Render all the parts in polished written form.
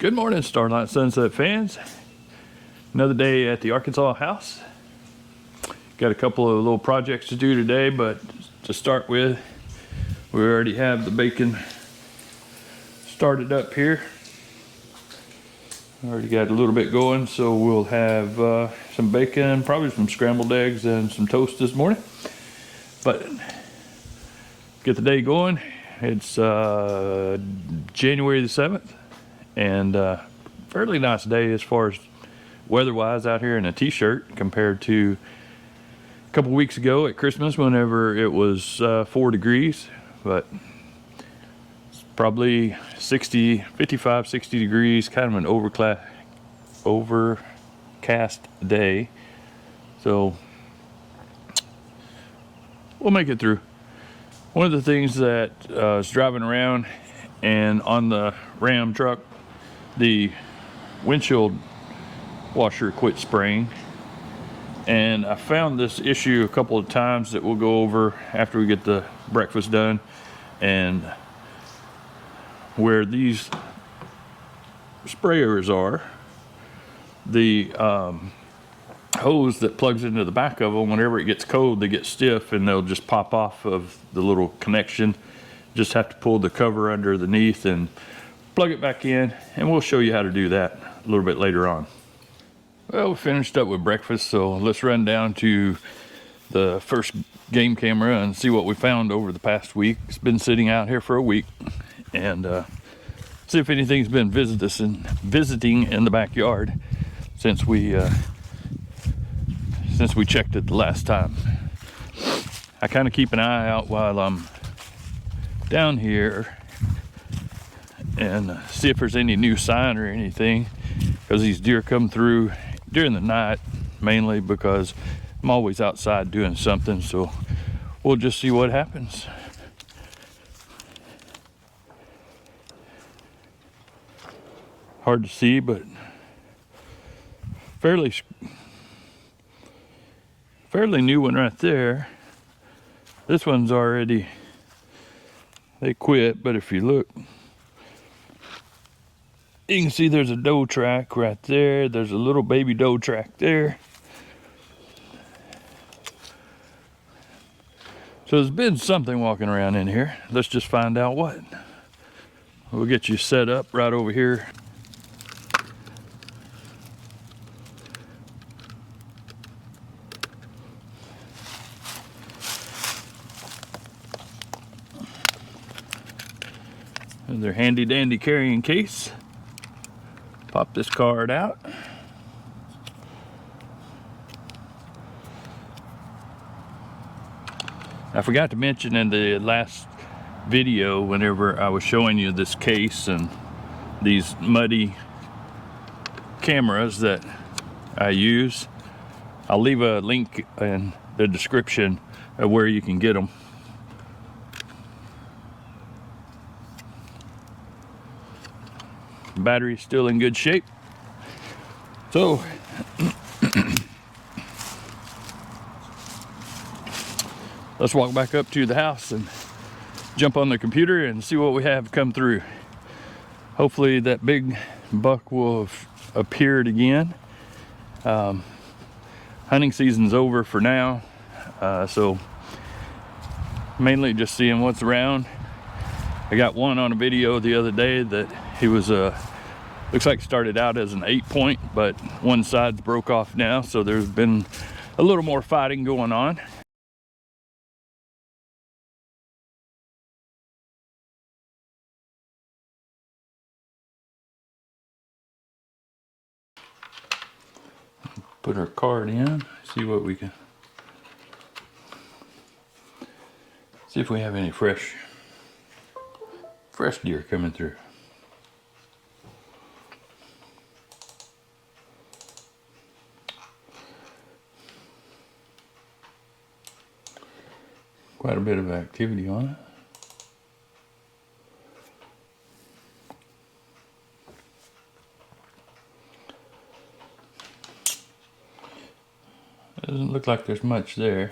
Good morning, Starlight Sunset fans. Another day at the Arkansas house. Got a couple of little projects to do today, but to start with, we already have the bacon started up here. Already got a little bit going, so we'll have some bacon, probably some scrambled eggs and some toast this morning. But get the day going. It's January the 7th. And fairly nice day as far as weather-wise out here in a t-shirt compared to a couple weeks ago at Christmas whenever it was 4 degrees. But it's probably 55, 60 degrees, kind of an overcast day. So we'll make it through. One of the things that is driving around and on the Ram truck, the windshield washer quit spraying, and I found this issue a couple of times that we'll go over after we get the breakfast done. And where these sprayers are, the hose that plugs into the back of them, whenever it gets cold, they get stiff and they'll just pop off of the little connection. Just have to pull the cover underneath and plug it back in, and we'll show you how to do that a little bit later on. Well, we finished up with breakfast, so let's run down to the first game camera and see what we found over the past week. It's been sitting out here for a week, and see if anything's been visiting in the backyard since we checked it the last time. I kind of keep an eye out while I'm down here and see if there's any new sign or anything, because these deer come through during the night mainly because I'm always outside doing something. So we'll just see what happens. Hard to see, but fairly new one right there. This one's already, they quit, but if you look, you can see there's a doe track right there. There's a little baby doe track there. So there's been something walking around in here. Let's just find out what. We'll get you set up right over here. And their handy dandy carrying case. Pop this card out. I forgot to mention in the last video, whenever I was showing you this case and these muddy cameras that I use, I'll leave a link in the description of where you can get them. Battery's still in good shape. So let's walk back up to the house and jump on the computer and see what we have come through. Hopefully that big buck will have appeared again. Hunting season's over for now, so mainly just seeing what's around. I got one on a video the other day that he was looks like started out as an 8-point, but one side's broke off now, so there's been a little more fighting going on. Put our card in, see what we can, see if we have any fresh deer coming through. Quite a bit of activity on it. Doesn't look like there's much there.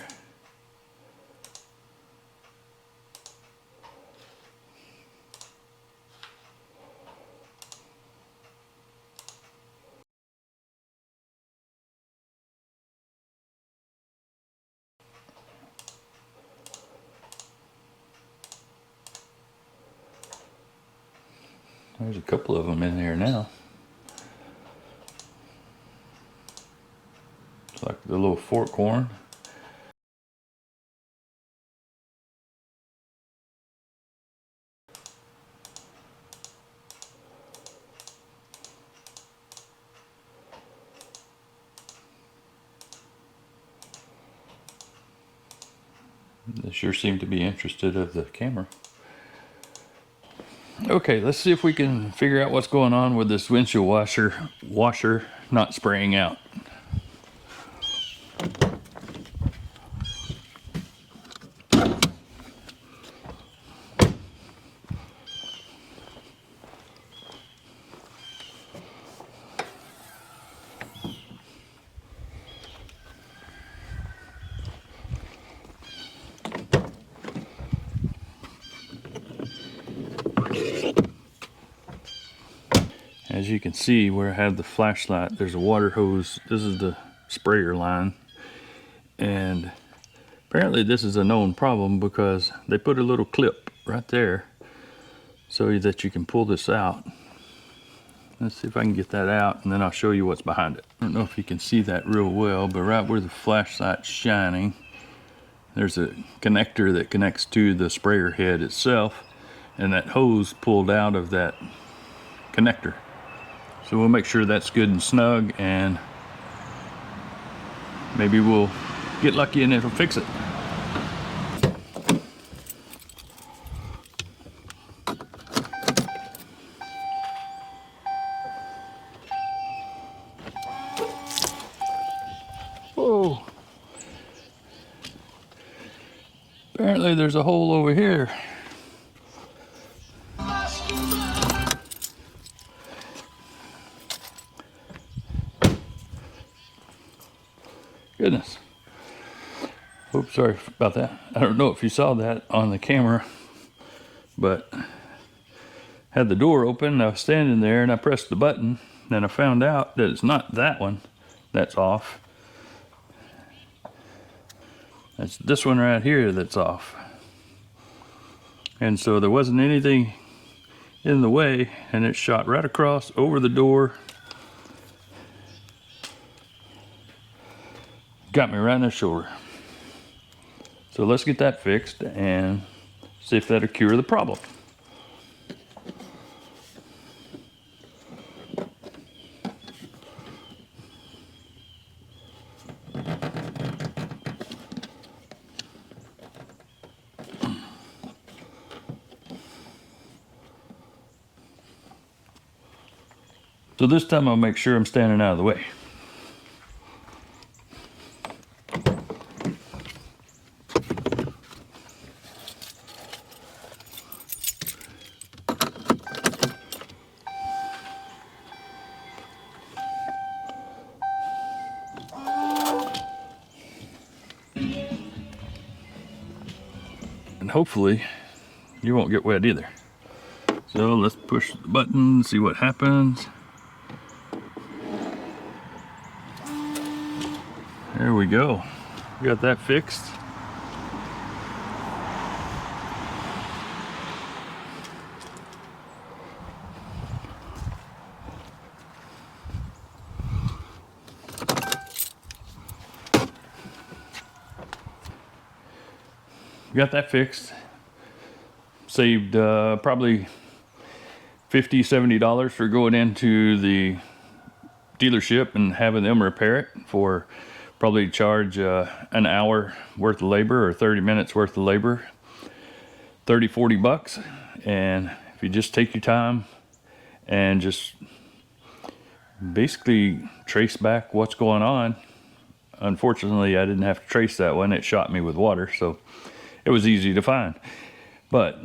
There's a couple of them in there now. It's like the little fork horn. They sure seem to be interested of the camera. Okay, let's see if we can figure out what's going on with this windshield washer not spraying out. As you can see where I have the flashlight, there's a water hose. This is the sprayer line. And apparently this is a known problem because they put a little clip right there so that you can pull this out. Let's see if I can get that out and then I'll show you what's behind it. I don't know if you can see that real well, but right where the flashlight's shining, there's a connector that connects to the sprayer head itself, and that hose pulled out of that connector. So we'll make sure that's good and snug, and maybe we'll get lucky and it'll fix it. Whoa. Apparently there's a hole over here. Goodness. Oops, sorry about that. I don't know if you saw that on the camera, but had the door open. I was standing there and I pressed the button, and I found out that it's not that one that's off. It's this one right here that's off. And so there wasn't anything in the way, and it shot right across over the door. Got me right in the shoulder. So let's get that fixed and see if that'll cure the problem. So this time I'll make sure I'm standing out of the way. And hopefully you won't get wet either. So let's push the button, see what happens. There we go. Got that fixed. Got that fixed. Saved probably $50, $70 for going into the dealership and having them repair it. For probably charge an hour worth of labor or 30 minutes worth of labor, 30, 40 bucks. And if you just take your time and just basically trace back what's going on. Unfortunately, I didn't have to trace that one. It shot me with water, so it was easy to find. But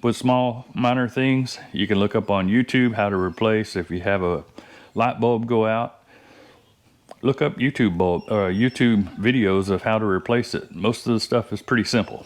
with small, minor things, you can look up on YouTube how to replace. If you have a light bulb go out, look up YouTube videos of how to replace it. Most of the stuff is pretty simple.